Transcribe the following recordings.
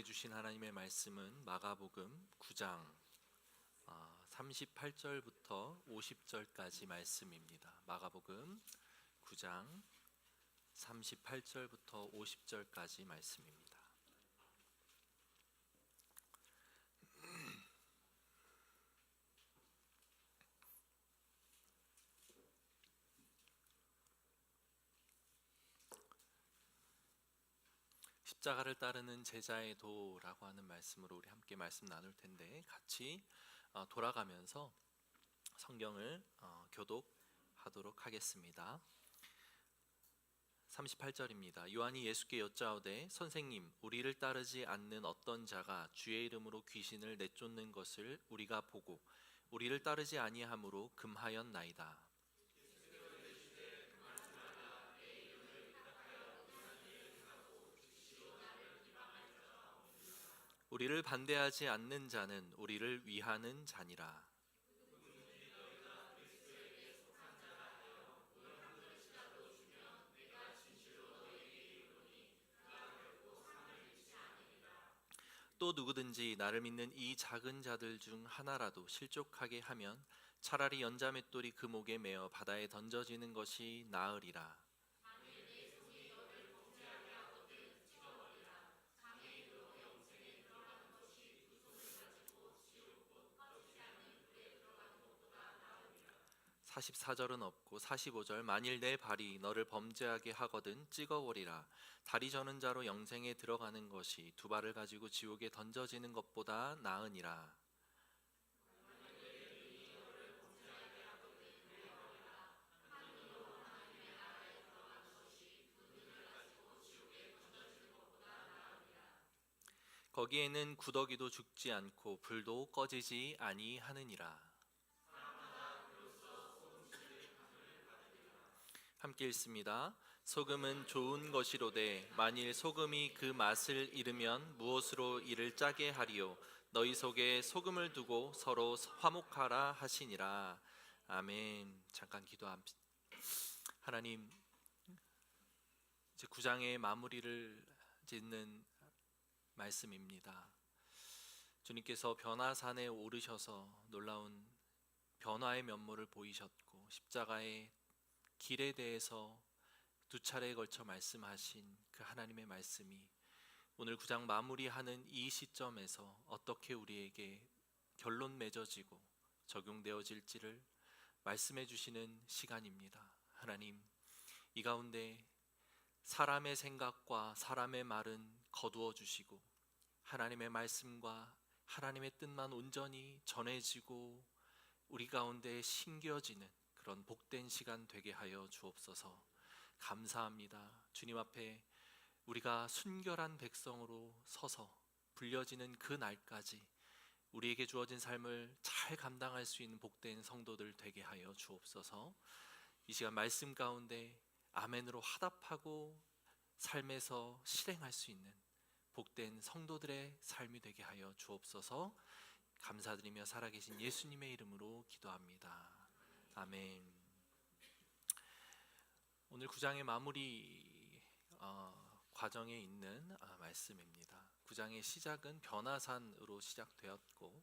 우리에게 주신 하나님의 말씀은 마가복음 9장 38절부터 50절까지 말씀입니다. 마가복음 9장 38절부터 50절까지 말씀입니다. 십자가를 따르는 제자의 도라고 하는 말씀으로 우리 함께 말씀 나눌 텐데, 같이 돌아가면서 성경을 교독하도록 하겠습니다. 38절입니다. 요한이 예수께 여짜오되 선생님, 우리를 따르지 않는 어떤 자가 주의 이름으로 귀신을 내쫓는 것을 우리가 보고 우리를 따르지 아니하므로 금하였나이다. 우리를 반대하지 않는 자는 우리를 위하는 자니라. 또 누구든지 나를 믿는 이 작은 자들 중 하나라도 실족하게 하면 차라리 연자맷돌이 그 목에 매어 바다에 던져지는 것이 나으리라. (44절은) 없고 (45절) 만일 내 발이 너를 범죄하게 하거든 찍어버리라. 다리 저는 자로 영생에 들어가는 것이 두 발을 가지고 지옥에 던져지는 것보다 나으니라. 거기에는 구더기도 죽지 않고 불도 꺼지지 아니하느니라. 함께 읽습니다. 소금은 좋은 것이로되 만일 소금이 그 맛을 잃으면 무엇으로 이를 짜게 하리요. 너희 속에 소금을 두고 서로 화목하라 하시니라. 아멘. 잠깐 기도합니다. 하나님, 이제 9장의 마무리를 짓는 말씀입니다. 주님께서 변화산에 오르셔서 놀라운 변화의 면모를 보이셨고 십자가의 길에 대해서 두 차례에 걸쳐 말씀하신 그 하나님의 말씀이 오늘 9장 마무리하는 이 시점에서 어떻게 우리에게 결론 맺어지고 적용되어질지를 말씀해 주시는 시간입니다. 하나님, 이 가운데 사람의 생각과 사람의 말은 거두어 주시고 하나님의 말씀과 하나님의 뜻만 온전히 전해지고 우리 가운데 심겨지는 그런 복된 시간 되게 하여 주옵소서. 감사합니다. 주님 앞에 우리가 순결한 백성으로 서서 불려지는 그 날까지 우리에게 주어진 삶을 잘 감당할 수 있는 복된 성도들 되게 하여 주옵소서. 이 시간 말씀 가운데 아멘으로 화답하고 삶에서 실행할 수 있는 복된 성도들의 삶이 되게 하여 주옵소서. 감사드리며 살아계신 예수님의 이름으로 기도합니다. 아멘. 오늘 9장의 마무리 과정에 있는 말씀입니다. 9장의 시작은 변화산으로 시작되었고,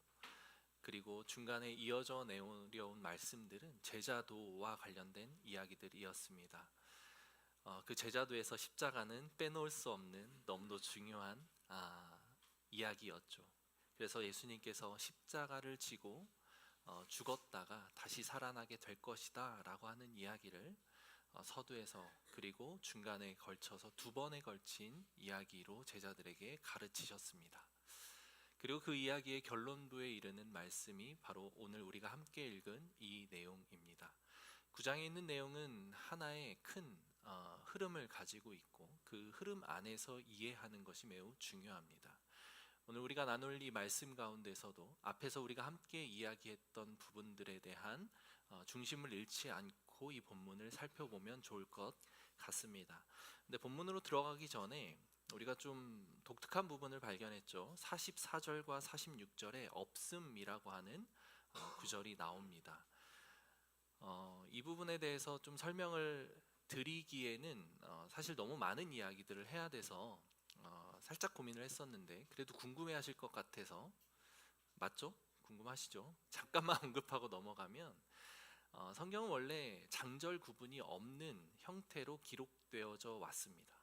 그리고 중간에 이어져 내려온 말씀들은 제자도와 관련된 이야기들이었습니다. 그 제자도에서 십자가는 빼놓을 수 없는 너무도 중요한 이야기였죠. 그래서 예수님께서 십자가를 지고 죽었다가 다시 살아나게 될 것이다 라고 하는 이야기를 서두에서 그리고 중간에 걸쳐서 두 번에 걸친 이야기로 제자들에게 가르치셨습니다. 그리고 그 이야기의 결론부에 이르는 말씀이 바로 오늘 우리가 함께 읽은 이 내용입니다. 9장에 있는 내용은 하나의 큰 흐름을 가지고 있고 그 흐름 안에서 이해하는 것이 매우 중요합니다. 오늘 우리가 나눌 이 말씀 가운데서도 앞에서 우리가 함께 이야기했던 부분들에 대한 중심을 잃지 않고 이 본문을 살펴보면 좋을 것 같습니다. 근데 본문으로 들어가기 전에 우리가 좀 독특한 부분을 발견했죠. 44절과 46절에 없음이라고 하는 구절이 나옵니다. 이 부분에 대해서 좀 설명을 드리기에는 사실 너무 많은 이야기들을 해야 돼서 살짝 고민을 했었는데 그래도 궁금해하실 것 같아서. 맞죠? 궁금하시죠? 잠깐만 언급하고 넘어가면 성경은 원래 장절 구분이 없는 형태로 기록되어져 왔습니다.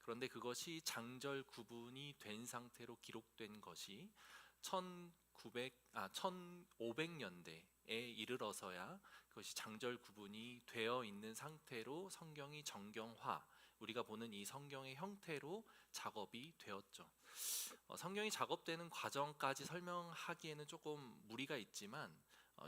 그런데 그것이 장절 구분이 된 상태로 기록된 것이 1500년대에 이르러서야 그것이 장절 구분이 되어 있는 상태로 성경이 정경화, 우리가 보는 이 성경의 형태로 작업이 되었죠. 성경이 작업되는 과정까지 설명하기에는 조금 무리가 있지만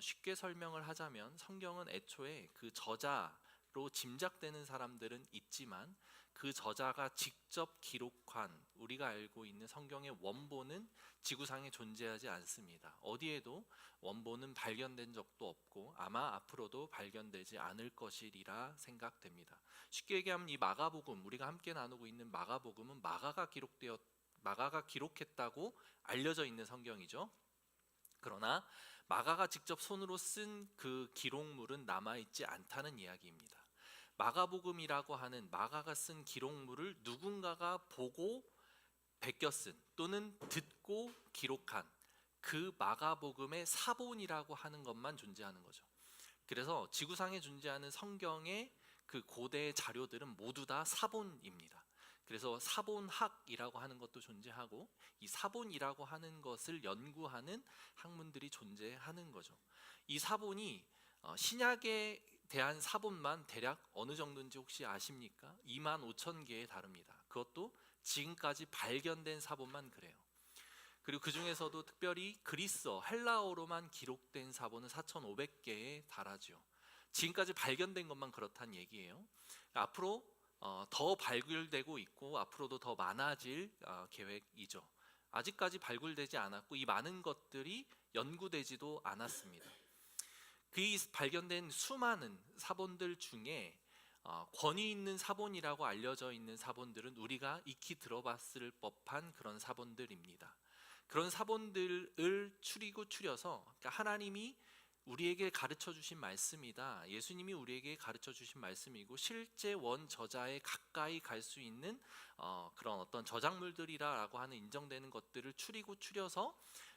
쉽게 설명을 하자면 성경은 애초에 그 저자로 짐작되는 사람들은 있지만 그 저자가 직접 기록한 우리가 알고 있는 성경의 원본은 지구상에 존재하지 않습니다. 어디에도 원본은 발견된 적도 없고 아마 앞으로도 발견되지 않을 것이리라 생각됩니다. 쉽게 얘기하면 이 마가복음, 우리가 함께 나누고 있는 마가복음은 마가가 기록했다고 알려져 있는 성경이죠. 그러나 마가가 직접 손으로 쓴 그 기록물은 남아있지 않다는 이야기입니다. 마가복음이라고 하는 마가가 쓴 기록물을 누군가가 보고 베껴 쓴 또는 듣고 기록한 그 마가복음의 사본이라고 하는 것만 존재하는 거죠. 그래서 지구상에 존재하는 성경의 그 고대의 자료들은 모두 다 사본입니다. 그래서 사본학이라고 하는 것도 존재하고 이 사본이라고 하는 것을 연구하는 학문들이 존재하는 거죠. 이 사본이 신약에 대한 사본만 대략 어느 정도인지 혹시 아십니까? 25,000개에 다릅니다. 그것도 지금까지 발견된 사본만 그래요. 그리고 그 중에서도 특별히 그리스어, 헬라어로만 기록된 사본은 4,500개에 달하죠. 지금까지 발견된 것만 그렇다는 얘기예요. 앞으로 더 발굴되고 있고 앞으로도 더 많아질 계획이죠. 아직까지 발굴되지 않았고 이 많은 것들이 연구되지도 않았습니다. 그 발견된 수많은 사본들 중에 권위 있는 사본이라고 알려져 있는 사본들은 우리가 익히 들어봤을 법한 그런 사본들입니다. 그런 사본들을 추려서 그러니까 하나님이 우리에게 가르쳐 주신 말씀이다. 예수님이 우리에게 가르쳐 주신 말씀이고 실제 원 저자에 가까이 갈 수 있는 그런 어떤 저작물들이라고 하는 인정되는 것들을 추려서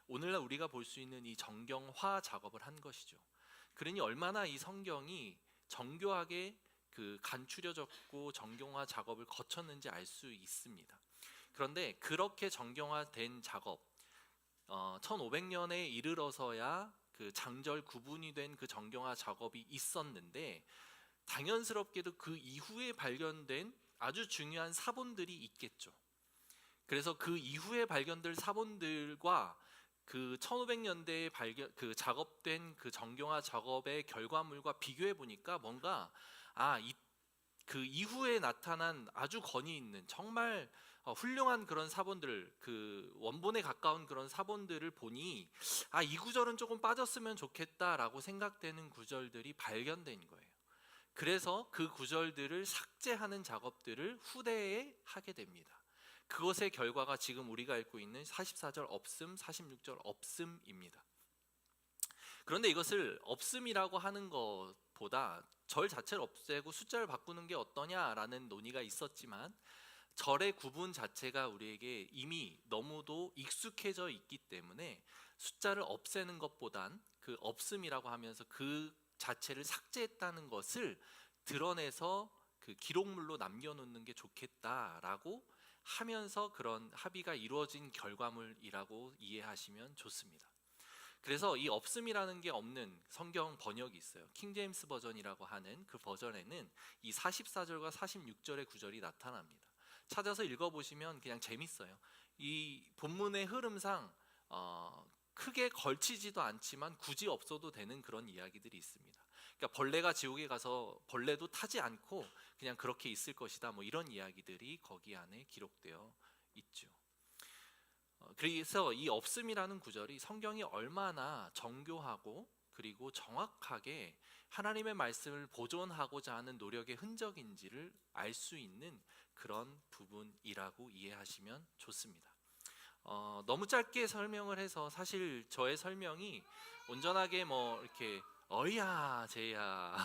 오늘날 우리가 볼 수 있는 이 정경화 작업을 한 것이죠. 그러니 얼마나 이 성경이 정교하게 그 간추려졌고 정경화 작업을 거쳤는지 알 수 있습니다. 그런데 그렇게 정경화된 작업, 1500년에 이르러서야 그 장절 구분이 된 그 정경화 작업이 있었는데 당연스럽게도 그 이후에 발견된 아주 중요한 사본들이 있겠죠. 그래서 그 이후에 발견될 사본들과 그 1500년대에 그 작업된 그 정경화 작업의 결과물과 비교해 보니까 뭔가 그 이후에 나타난 아주 권위 있는 정말 훌륭한 그런 사본들, 그 원본에 가까운 그런 사본들을 보니 이 구절은 조금 빠졌으면 좋겠다라고 생각되는 구절들이 발견된 거예요. 그래서 그 구절들을 삭제하는 작업들을 후대에 하게 됩니다. 그것의 결과가 지금 우리가 읽고 있는 44절 없음, 46절 없음입니다. 그런데 이것을 없음이라고 하는 것보다 절 자체를 없애고 숫자를 바꾸는 게 어떠냐라는 논의가 있었지만 절의 구분 자체가 우리에게 이미 너무도 익숙해져 있기 때문에 숫자를 없애는 것보단 그 없음이라고 하면서 그 자체를 삭제했다는 것을 드러내서 그 기록물로 남겨놓는 게 좋겠다라고 하면서 그런 합의가 이루어진 결과물이라고 이해하시면 좋습니다. 그래서 이 없음이라는 게 없는 성경 번역이 있어요. 킹제임스 버전이라고 하는 그 버전에는 이 44절과 46절의 구절이 나타납니다. 찾아서 읽어보시면 그냥 재밌어요. 이 본문의 흐름상 크게 걸치지도 않지만 굳이 없어도 되는 그런 이야기들이 있습니다. 그러니까 벌레가 지옥에 가서 벌레도 타지 않고 그냥 그렇게 있을 것이다, 뭐 이런 이야기들이 거기 안에 기록되어 있죠. 그래서 이 없음이라는 구절이 성경이 얼마나 정교하고 그리고 정확하게 하나님의 말씀을 보존하고자 하는 노력의 흔적인지를 알 수 있는 그런 부분이라고 이해하시면 좋습니다. 너무 짧게 설명을 해서 사실 저의 설명이 온전하게 뭐 이렇게 어이야 제야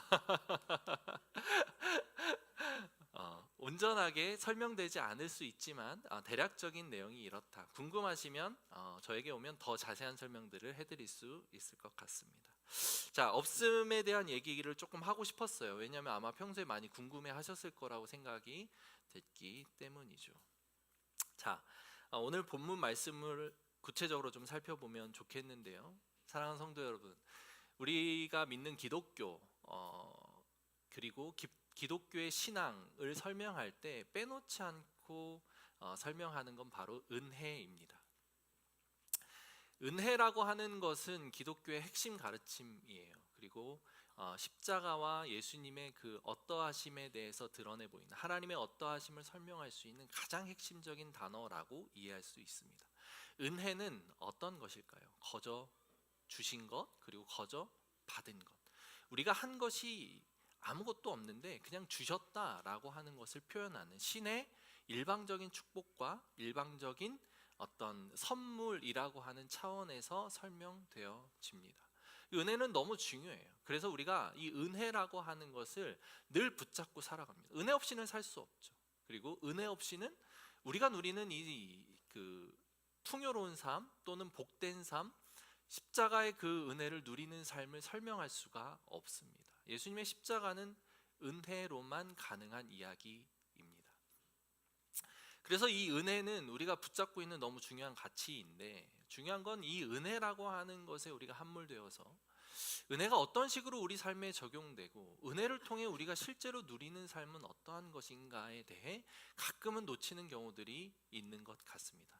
온전하게 설명되지 않을 수 있지만 대략적인 내용이 이렇다. 궁금하시면 저에게 오면 더 자세한 설명들을 해드릴 수 있을 것 같습니다. 자, 없음에 대한 얘기를 조금 하고 싶었어요. 왜냐하면 아마 평소에 많이 궁금해하셨을 거라고 생각이 됐기 때문이죠. 자, 오늘 본문 말씀을 구체적으로 좀 살펴보면 좋겠는데요. 사랑하는 성도 여러분, 우리가 믿는 기독교 그리고 기독교의 신앙을 설명할 때 빼놓지 않고 설명하는 건 바로 은혜입니다. 은혜라고 하는 것은 기독교의 핵심 가르침이에요. 그리고 십자가와 예수님의 그 어떠하심에 대해서 드러내 보이는 하나님의 어떠하심을 설명할 수 있는 가장 핵심적인 단어라고 이해할 수 있습니다. 은혜는 어떤 것일까요? 거저 주신 것, 그리고 거저 받은 것. 우리가 한 것이 아무것도 없는데 그냥 주셨다라고 하는 것을 표현하는 신의 일방적인 축복과 일방적인 어떤 선물이라고 하는 차원에서 설명되어집니다. 은혜는 너무 중요해요. 그래서 우리가 이 은혜라고 하는 것을 늘 붙잡고 살아갑니다. 은혜 없이는 살 수 없죠. 그리고 은혜 없이는 우리가 누리는 그 풍요로운 삶 또는 복된 삶, 십자가의 그 은혜를 누리는 삶을 설명할 수가 없습니다. 예수님의 십자가는 은혜로만 가능한 이야기입니다. 그래서 이 은혜는 우리가 붙잡고 있는 너무 중요한 가치인데, 중요한 건 이 은혜라고 하는 것에 우리가 함몰되어서 은혜가 어떤 식으로 우리 삶에 적용되고 은혜를 통해 우리가 실제로 누리는 삶은 어떠한 것인가에 대해 가끔은 놓치는 경우들이 있는 것 같습니다.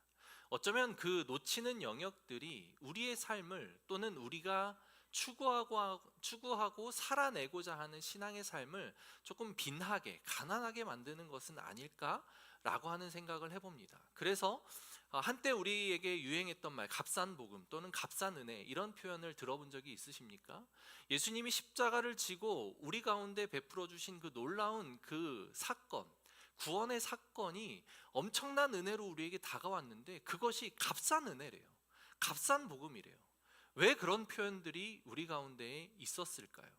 어쩌면 그 놓치는 영역들이 우리의 삶을 또는 우리가 추구하고 살아내고자 하는 신앙의 삶을 조금 빈하게 가난하게 만드는 것은 아닐까라고 하는 생각을 해봅니다. 그래서 한때 우리에게 유행했던 말 값싼 복음 또는 값싼 은혜, 이런 표현을 들어본 적이 있으십니까? 예수님이 십자가를 지고 우리 가운데 베풀어 주신 그 놀라운 그 사건, 구원의 사건이 엄청난 은혜로 우리에게 다가왔는데 그것이 값싼 은혜래요. 값싼 복음이래요. 왜 그런 표현들이 우리 가운데에 있었을까요?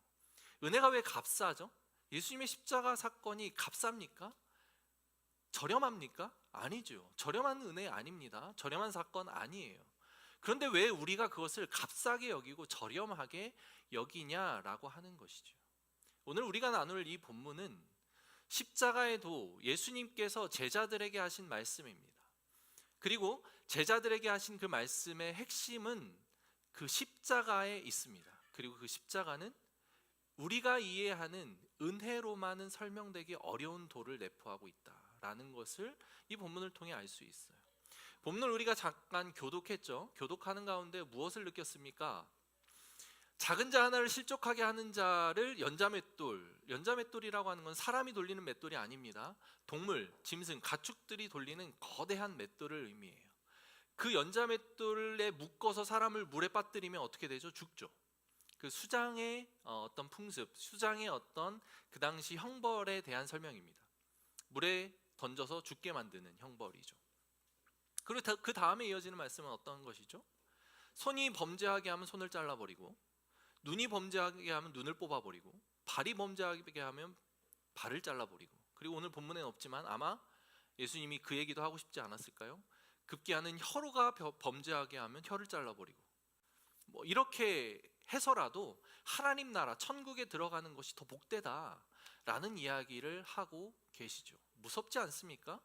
은혜가 왜 값싸죠? 예수님의 십자가 사건이 값쌉니까? 저렴합니까? 아니죠. 저렴한 은혜 아닙니다. 저렴한 사건 아니에요. 그런데 왜 우리가 그것을 값싸게 여기고 저렴하게 여기냐라고 하는 것이죠. 오늘 우리가 나눌 이 본문은 십자가의 도, 예수님께서 제자들에게 하신 말씀입니다. 그리고 제자들에게 하신 그 말씀의 핵심은 그 십자가에 있습니다. 그리고 그 십자가는 우리가 이해하는 은혜로만은 설명되기 어려운 도를 내포하고 있다라는 것을 이 본문을 통해 알 수 있어요. 본문을 우리가 잠깐 교독했죠. 교독하는 가운데 무엇을 느꼈습니까? 작은 자 하나를 실족하게 하는 자를 연자맷돌이라고 하는 건 사람이 돌리는 맷돌이 아닙니다. 동물, 짐승, 가축들이 돌리는 거대한 맷돌을 의미해요. 그 연자맷돌에 묶어서 사람을 물에 빠뜨리면 어떻게 되죠? 죽죠. 그 수장의 어떤 풍습, 수장의 어떤 그 당시 형벌에 대한 설명입니다. 물에 던져서 죽게 만드는 형벌이죠. 그리고 그 다음에 이어지는 말씀은 어떤 것이죠? 손이 범죄하게 하면 손을 잘라버리고, 눈이 범죄하게 하면 눈을 뽑아버리고, 발이 범죄하게 하면 발을 잘라버리고, 그리고 오늘 본문에는 없지만 아마 예수님이 그 얘기도 하고 싶지 않았을까요? 급기야는 혀로가 범죄하게 하면 혀를 잘라버리고, 이렇게 해서라도 하나님 나라 천국에 들어가는 것이 더 복되다라는 이야기를 하고 계시죠. 무섭지 않습니까?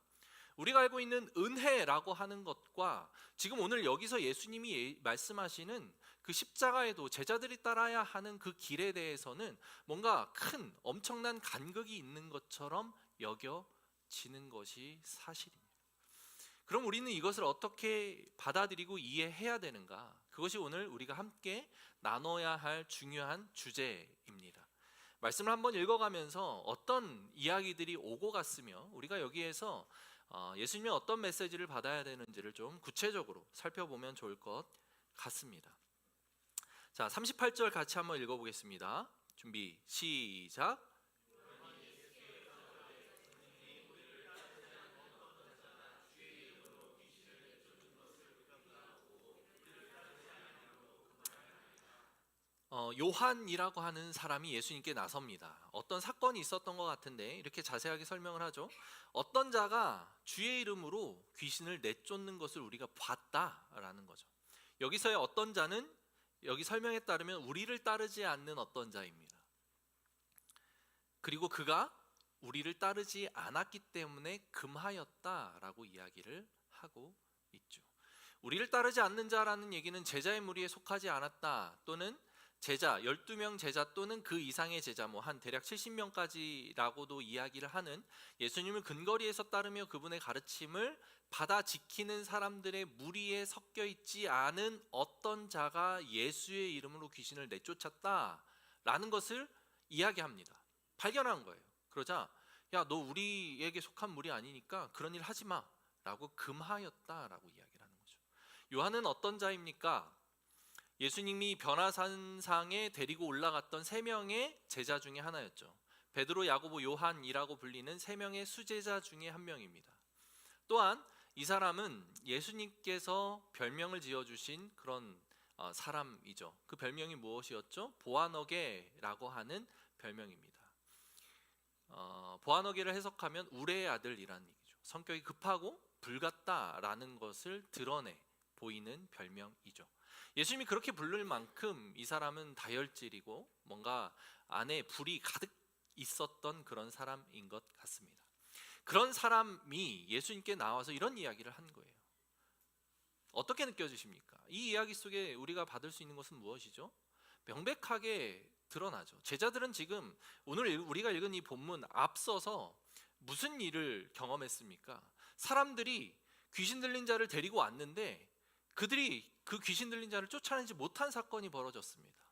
우리가 알고 있는 은혜라고 하는 것과 지금 오늘 여기서 예수님이 말씀하시는 그 십자가에도 제자들이 따라야 하는 그 길에 대해서는 뭔가 큰 엄청난 간극이 있는 것처럼 여겨지는 것이 사실입니다. 그럼 우리는 이것을 어떻게 받아들이고 이해해야 되는가? 그것이 오늘 우리가 함께 나눠야 할 중요한 주제입니다. 말씀을 한번 읽어가면서 어떤 이야기들이 오고 갔으며 우리가 여기에서 예수님의 어떤 메시지를 받아야 되는지를 좀 구체적으로 살펴보면 좋을 것 같습니다. 자, 38절 같이 한번 읽어보겠습니다. 준비, 시작. 요한이라고 하는 사람이 예수님께 나섭니다. 어떤 사건이 있었던 것 같은데 이렇게 자세하게 설명을 하죠. 어떤 자가 주의 이름으로 귀신을 내쫓는 것을 우리가 봤다라는 거죠. 여기서의 어떤 자는 여기 설명에 따르면 우리를 따르지 않는 어떤 자입니다. 그리고 그가 우리를 따르지 않았기 때문에 금하였다라고 이야기를 하고 있죠. 우리를 따르지 않는 자라는 얘기는 제자의 무리에 속하지 않았다, 또는 제자 12명 제자 또는 그 이상의 제자, 한 대략 70명까지라고도 이야기를 하는, 예수님을 근거리에서 따르며 그분의 가르침을 받아 지키는 사람들의 무리에 섞여 있지 않은 어떤 자가 예수의 이름으로 귀신을 내쫓았다라는 것을 이야기합니다. 발견한 거예요. 그러자 야, 너 우리에게 속한 무리 아니니까 그런 일 하지 마 라고 금하였다라고 이야기를 하는 거죠. 요한은 어떤 자입니까? 예수님이 변화산상에 데리고 올라갔던 3명의 제자 중에 하나였죠. 베드로, 야고보, 요한이라고 불리는 3명의 수제자 중에 한 명입니다. 또한 이 사람은 예수님께서 별명을 지어주신 그런 사람이죠. 그 별명이 무엇이었죠? 보아너게라고 하는 별명입니다. 보아너게를 해석하면 우레의 아들이라는 얘기죠. 성격이 급하고 불같다라는 것을 드러내 보이는 별명이죠. 예수님이 그렇게 부를 만큼 이 사람은 다혈질이고 뭔가 안에 불이 가득 있었던 그런 사람인 것 같습니다. 그런 사람이 예수님께 나와서 이런 이야기를 한 거예요. 어떻게 느껴지십니까? 이 이야기 속에 우리가 받을 수 있는 것은 무엇이죠? 명백하게 드러나죠. 제자들은 지금 오늘 우리가 읽은 이 본문 앞서서 무슨 일을 경험했습니까? 사람들이 귀신 들린 자를 데리고 왔는데 그들이 그 귀신 들린 자를 쫓아내지 못한 사건이 벌어졌습니다.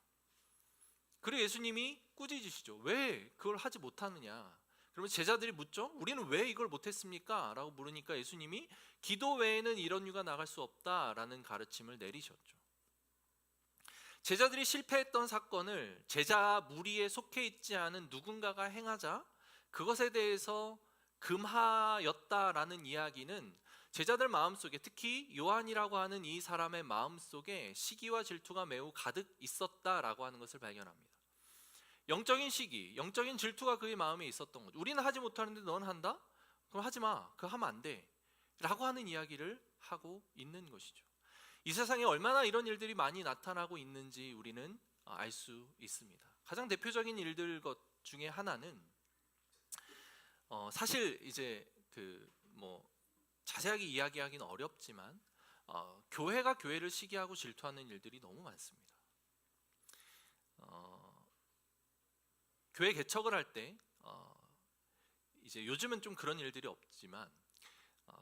그리고 예수님이 꾸짖으시죠. 왜 그걸 하지 못하느냐? 그러면 제자들이 묻죠. 우리는 왜 이걸 못했습니까? 라고 물으니까 예수님이 기도 외에는 이런 유가 나갈 수 없다라는 가르침을 내리셨죠. 제자들이 실패했던 사건을 제자 무리에 속해 있지 않은 누군가가 행하자 그것에 대해서 금하였다라는 이야기는 제자들 마음속에, 특히 요한이라고 하는 이 사람의 마음속에 시기와 질투가 매우 가득 있었다라고 하는 것을 발견합니다. 영적인 시기, 영적인 질투가 그의 마음에 있었던 거죠. 우리는 하지 못하는데 넌 한다? 그럼 하지 마. 그거 하면 안 돼. 라고 하는 이야기를 하고 있는 것이죠. 이 세상에 얼마나 이런 일들이 많이 나타나고 있는지 우리는 알 수 있습니다. 가장 대표적인 일들 것 중에 하나는 사실 이제 자세하게 이야기하기는 어렵지만 교회가 교회를 시기하고 질투하는 일들이 너무 많습니다. 교회 개척을 할 때 이제 요즘은 좀 그런 일들이 없지만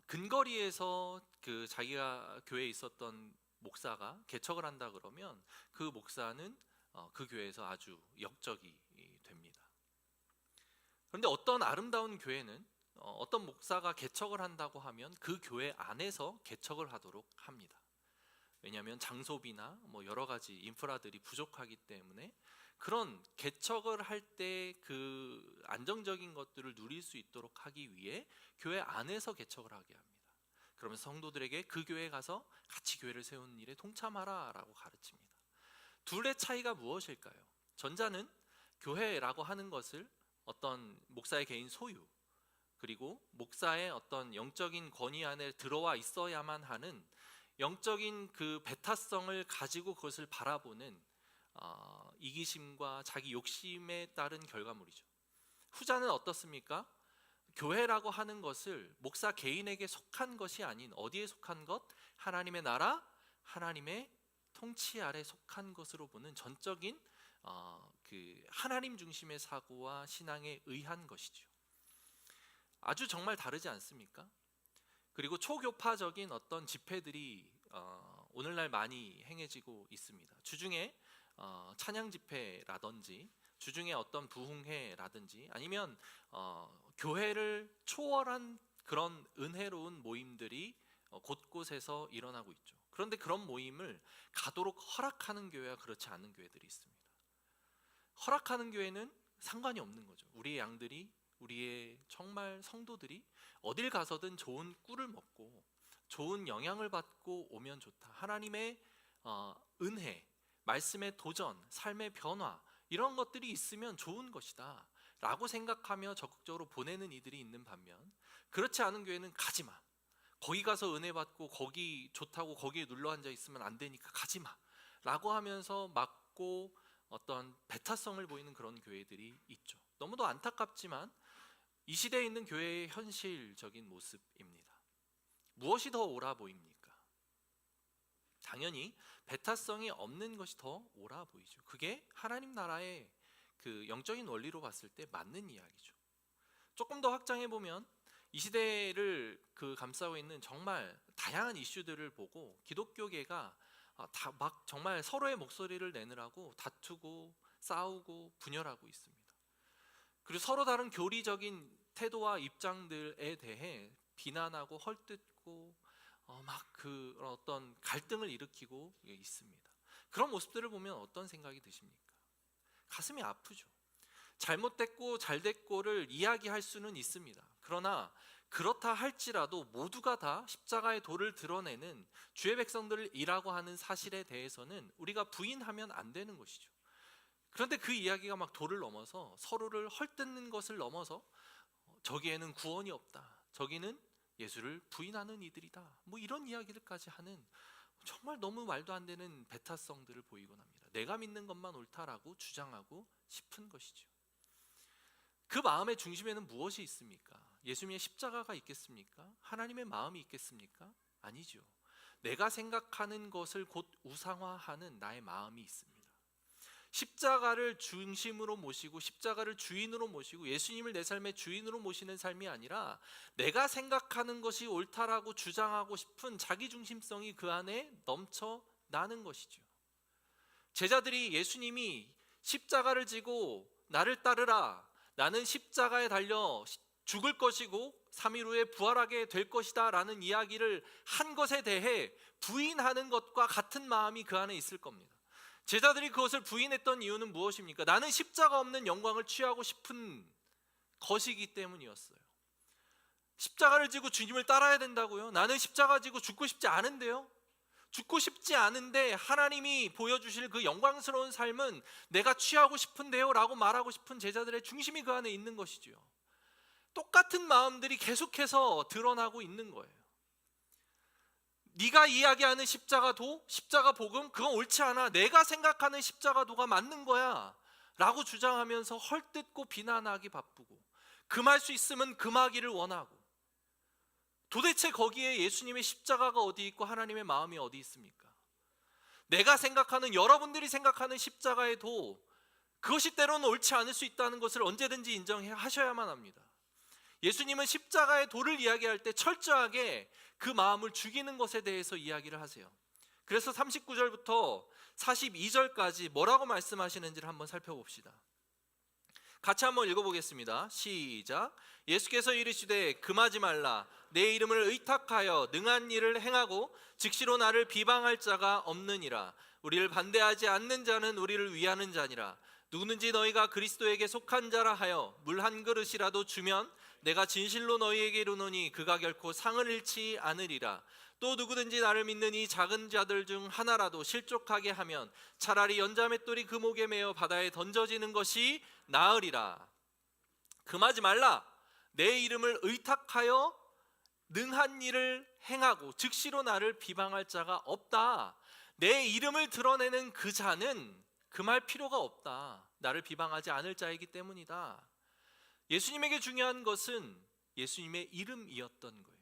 근거리에서 그 자기가 교회에 있었던 목사가 개척을 한다 그러면 그 목사는 그 교회에서 아주 역적이 됩니다. 그런데 어떤 아름다운 교회는 어떤 목사가 개척을 한다고 하면 그 교회 안에서 개척을 하도록 합니다. 왜냐하면 장소비나 여러 가지 인프라들이 부족하기 때문에 그런 개척을 할 때 그 안정적인 것들을 누릴 수 있도록 하기 위해 교회 안에서 개척을 하게 합니다. 그러면서 성도들에게 그 교회에 가서 같이 교회를 세우는 일에 동참하라 라고 가르칩니다. 둘의 차이가 무엇일까요? 전자는 교회라고 하는 것을 어떤 목사의 개인 소유, 그리고 목사의 어떤 영적인 권위 안에 들어와 있어야만 하는 영적인 그 배타성을 가지고 그것을 바라보는 이기심과 자기 욕심에 따른 결과물이죠. 후자는 어떻습니까? 교회라고 하는 것을 목사 개인에게 속한 것이 아닌 어디에 속한 것? 하나님의 나라, 하나님의 통치 아래 속한 것으로 보는 전적인 그 하나님 중심의 사고와 신앙에 의한 것이죠. 아주 정말 다르지 않습니까? 그리고 초교파적인 어떤 집회들이 오늘날 많이 행해지고 있습니다. 주중에 찬양 집회라든지 주중에 어떤 부흥회라든지 아니면 교회를 초월한 그런 은혜로운 모임들이 곳곳에서 일어나고 있죠. 그런데 그런 모임을 가도록 허락하는 교회와 그렇지 않은 교회들이 있습니다. 허락하는 교회는 상관이 없는 거죠. 우리의 양들이, 우리의 정말 성도들이 어딜 가서든 좋은 꿀을 먹고 좋은 영향을 받고 오면 좋다. 하나님의 은혜, 말씀의 도전, 삶의 변화 이런 것들이 있으면 좋은 것이다 라고 생각하며 적극적으로 보내는 이들이 있는 반면, 그렇지 않은 교회는 가지마, 거기 가서 은혜 받고 거기 좋다고 거기에 눌러 앉아 있으면 안 되니까 가지마 라고 하면서 막고 어떤 배타성을 보이는 그런 교회들이 있죠. 너무도 안타깝지만 이 시대에 있는 교회의 현실적인 모습입니다. 무엇이 더 옳아 보입니까? 당연히 배타성이 없는 것이 더 옳아 보이죠. 그게 하나님 나라의 그 영적인 원리로 봤을 때 맞는 이야기죠. 조금 더 확장해 보면 이 시대를 감싸고 있는 정말 다양한 이슈들을 보고 기독교계가 다 막 정말 서로의 목소리를 내느라고 다투고 싸우고 분열하고 있습니다. 그리고 서로 다른 교리적인 태도와 입장들에 대해 비난하고 헐뜯고 막 어떤 갈등을 일으키고 있습니다. 그런 모습들을 보면 어떤 생각이 드십니까? 가슴이 아프죠. 잘못됐고 잘됐고를 이야기할 수는 있습니다. 그러나 그렇다 할지라도 모두가 다 십자가의 도를 드러내는 주의 백성들이라고 하는 사실에 대해서는 우리가 부인하면 안 되는 것이죠. 그런데 그 이야기가 막 도를 넘어서 서로를 헐뜯는 것을 넘어서 저기에는 구원이 없다, 저기는 예수를 부인하는 이들이다, 뭐 이런 이야기들까지 하는 정말 너무 말도 안 되는 배타성들을 보이곤 합니다. 내가 믿는 것만 옳다라고 주장하고 싶은 것이죠. 그 마음의 중심에는 무엇이 있습니까? 예수님의 십자가가 있겠습니까? 하나님의 마음이 있겠습니까? 아니죠. 내가 생각하는 것을 곧 우상화하는 나의 마음이 있습니다. 십자가를 중심으로 모시고 십자가를 주인으로 모시고 예수님을 내 삶의 주인으로 모시는 삶이 아니라 내가 생각하는 것이 옳다라고 주장하고 싶은 자기중심성이 그 안에 넘쳐나는 것이죠. 제자들이 예수님이 십자가를 지고 나를 따르라, 나는 십자가에 달려 죽을 것이고 3일 후에 부활하게 될 것이다 라는 이야기를 한 것에 대해 부인하는 것과 같은 마음이 그 안에 있을 겁니다. 제자들이 그것을 부인했던 이유는 무엇입니까? 나는 십자가 없는 영광을 취하고 싶은 것이기 때문이었어요. 십자가를 지고 주님을 따라야 된다고요? 나는 십자가 지고 죽고 싶지 않은데요? 죽고 싶지 않은데 하나님이 보여주실 그 영광스러운 삶은 내가 취하고 싶은데요? 라고 말하고 싶은 제자들의 중심이 그 안에 있는 것이지요. 똑같은 마음들이 계속해서 드러나고 있는 거예요. 네가 이야기하는 십자가도, 십자가 복음, 그건 옳지 않아. 내가 생각하는 십자가도가 맞는 거야 라고 주장하면서 헐뜯고 비난하기 바쁘고, 금할 수 있으면 금하기를 원하고, 도대체 거기에 예수님의 십자가가 어디 있고 하나님의 마음이 어디 있습니까? 내가 생각하는, 여러분들이 생각하는 십자가의 도, 그것이 때로는 옳지 않을 수 있다는 것을 언제든지 인정하셔야만 합니다. 예수님은 십자가의 도를 이야기할 때 철저하게 그 마음을 죽이는 것에 대해서 이야기를 하세요. 그래서 39절부터 42절까지 뭐라고 말씀하시는지를 한번 살펴봅시다. 같이 한번 읽어보겠습니다. 시작. 예수께서 이르시되 금하지 말라. 내 이름을 의탁하여 능한 일을 행하고 즉시로 나를 비방할 자가 없느니라. 우리를 반대하지 않는 자는 우리를 위하는 자니라. 누구든지 너희가 그리스도에게 속한 자라 하여 물 한 그릇이라도 주면 내가 진실로 너희에게 이르노니 그가 결코 상을 잃지 않으리라. 또 누구든지 나를 믿는 이 작은 자들 중 하나라도 실족하게 하면 차라리 연자맷돌이 그 목에 매어 바다에 던져지는 것이 나으리라. 금하지 말라. 내 이름을 의탁하여 능한 일을 행하고 즉시로 나를 비방할 자가 없다. 내 이름을 드러내는 그 자는 금할 필요가 없다. 나를 비방하지 않을 자이기 때문이다. 예수님에게 중요한 것은 예수님의 이름이었던 거예요.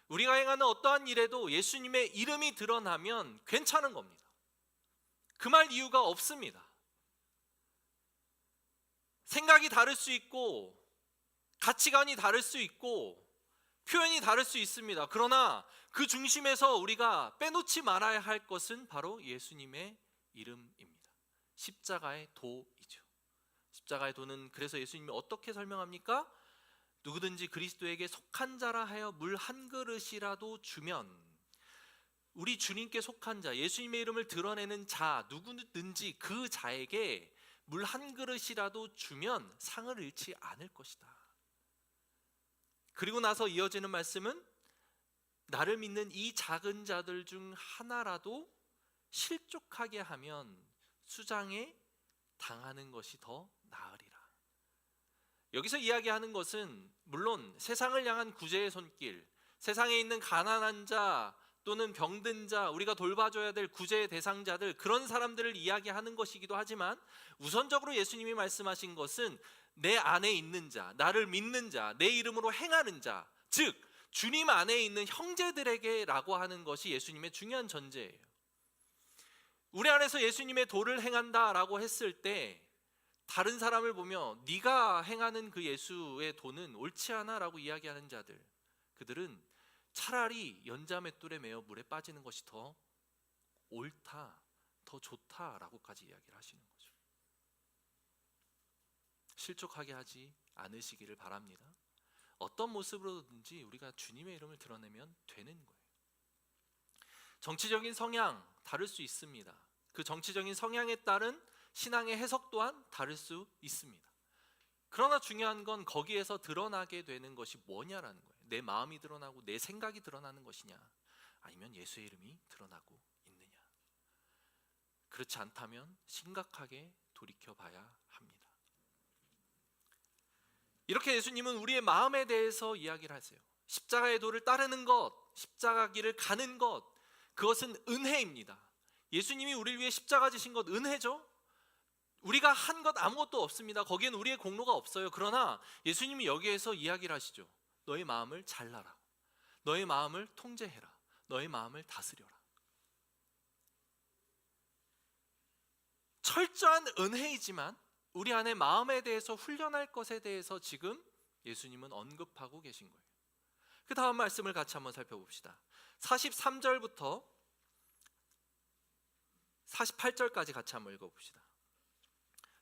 우리가 행하는 어떠한 일에도 예수님의 이름이 드러나면 괜찮은 겁니다. 금할 이유가 없습니다. 생각이 다를 수 있고 가치관이 다를 수 있고 표현이 다를 수 있습니다. 그러나 그 중심에서 우리가 빼놓지 말아야 할 것은 바로 예수님의 이름입니다. 십자가의 도이죠. 십자가의 도는 그래서 예수님이 어떻게 설명합니까? 누구든지 그리스도에게 속한 자라 하여 물 한 그릇이라도 주면, 우리 주님께 속한 자, 예수님의 이름을 드러내는 자 누구든지 그 자에게 물 한 그릇이라도 주면 상을 잃지 않을 것이다. 그리고 나서 이어지는 말씀은 나를 믿는 이 작은 자들 중 하나라도 실족하게 하면 수장에 당하는 것이 더 나으리라. 여기서 이야기하는 것은 물론 세상을 향한 구제의 손길, 세상에 있는 가난한 자 또는 병든 자, 우리가 돌봐줘야 될 구제의 대상자들, 그런 사람들을 이야기하는 것이기도 하지만 우선적으로 예수님이 말씀하신 것은 내 안에 있는 자, 나를 믿는 자, 내 이름으로 행하는 자, 즉 주님 안에 있는 형제들에게 라고 하는 것이 예수님의 중요한 전제예요. 우리 안에서 예수님의 도를 행한다라고 했을 때 다른 사람을 보며 네가 행하는 그 예수의 도는 옳지 않아 라고 이야기하는 자들, 그들은 차라리 연자맷돌에 매어 물에 빠지는 것이 더 옳다, 더 좋다라고까지 이야기를 하시는 거죠. 실족하게 하지 않으시기를 바랍니다. 어떤 모습으로든지 우리가 주님의 이름을 드러내면 되는 거예요. 정치적인 성향 다를 수 있습니다. 그 정치적인 성향에 따른 신앙의 해석 또한 다를 수 있습니다. 그러나 중요한 건 거기에서 드러나게 되는 것이 뭐냐라는 거예요. 내 마음이 드러나고 내 생각이 드러나는 것이냐, 아니면 예수의 이름이 드러나고 있느냐. 그렇지 않다면 심각하게 돌이켜봐야 합니다. 이렇게 예수님은 우리의 마음에 대해서 이야기를 하세요. 십자가의 도를 따르는 것, 십자가 길을 가는 것, 그것은 은혜입니다. 예수님이 우리를 위해 십자가 지신 것 은혜죠. 우리가 한 것 아무것도 없습니다. 거기엔 우리의 공로가 없어요. 그러나 예수님이 여기에서 이야기를 하시죠. 너의 마음을 잘라라. 너의 마음을 통제해라. 너의 마음을 다스려라. 철저한 은혜이지만 우리 안에 마음에 대해서 훈련할 것에 대해서 지금 예수님은 언급하고 계신 거예요. 그 다음 말씀을 같이 한번 살펴봅시다. 43절부터 48절까지 같이 한번 읽어봅시다.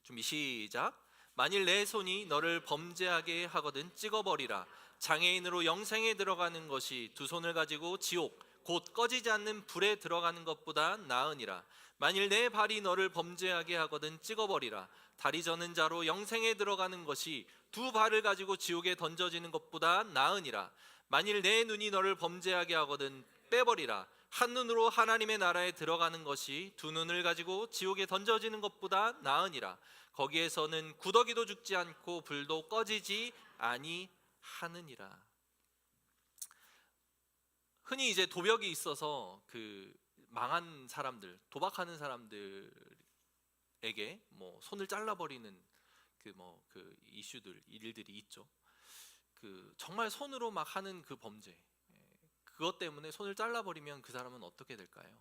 준비 시작. 만일 내 손이 너를 범죄하게 하거든 찍어버리라. 장애인으로 영생에 들어가는 것이 두 손을 가지고 지옥 곧 꺼지지 않는 불에 들어가는 것보다 나으니라. 만일 내 발이 너를 범죄하게 하거든 찍어버리라. 다리 저는 자로 영생에 들어가는 것이 두 발을 가지고 지옥에 던져지는 것보다 나으니라. 만일 내 눈이 너를 범죄하게 하거든 빼버리라. 한 눈으로 하나님의 나라에 들어가는 것이 두 눈을 가지고 지옥에 던져지는 것보다 나으니라. 거기에서는 구더기도 죽지 않고 불도 꺼지지 아니하느니라. 흔히 이제 도벽이 있어서 그 망한 사람들, 도박하는 사람들에게 뭐 손을 잘라버리는 그 이슈들, 일들이 있죠. 그 정말 손으로 막 하는 그 범죄, 그것 때문에 손을 잘라버리면 그 사람은 어떻게 될까요?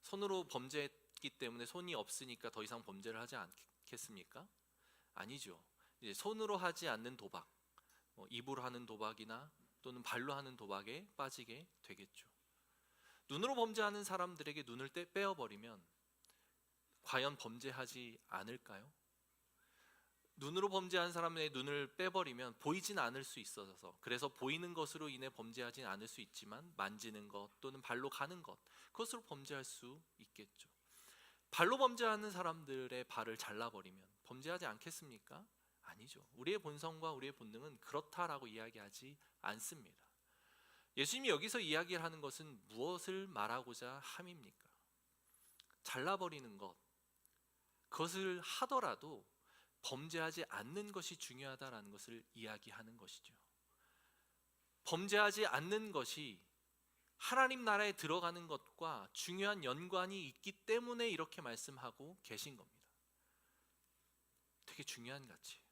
손으로 범죄했기 때문에 손이 없으니까 더 이상 범죄를 하지 않겠습니까? 아니죠. 이제 손으로 하지 않는 도박, 입으로 하는 도박이나 또는 발로 하는 도박에 빠지게 되겠죠. 눈으로 범죄하는 사람들에게 눈을 빼어버리면 과연 범죄하지 않을까요? 눈으로 범죄한 사람의 눈을 빼버리면 보이진 않을 수 있어서, 그래서 보이는 것으로 인해 범죄하진 않을 수 있지만 만지는 것 또는 발로 가는 것, 그것으로 범죄할 수 있겠죠. 발로 범죄하는 사람들의 발을 잘라버리면 범죄하지 않겠습니까? 아니죠. 우리의 본성과 우리의 본능은 그렇다라고 이야기하지 않습니다. 예수님이 여기서 이야기를 하는 것은 무엇을 말하고자 함입니까? 잘라버리는 것, 그것을 하더라도 범죄하지 않는 것이 중요하다라는 것을 이야기하는 것이죠. 범죄하지 않는 것이 하나님 나라에 들어가는 것과 중요한 연관이 있기 때문에 이렇게 말씀하고 계신 겁니다. 되게 중요한 가치예요.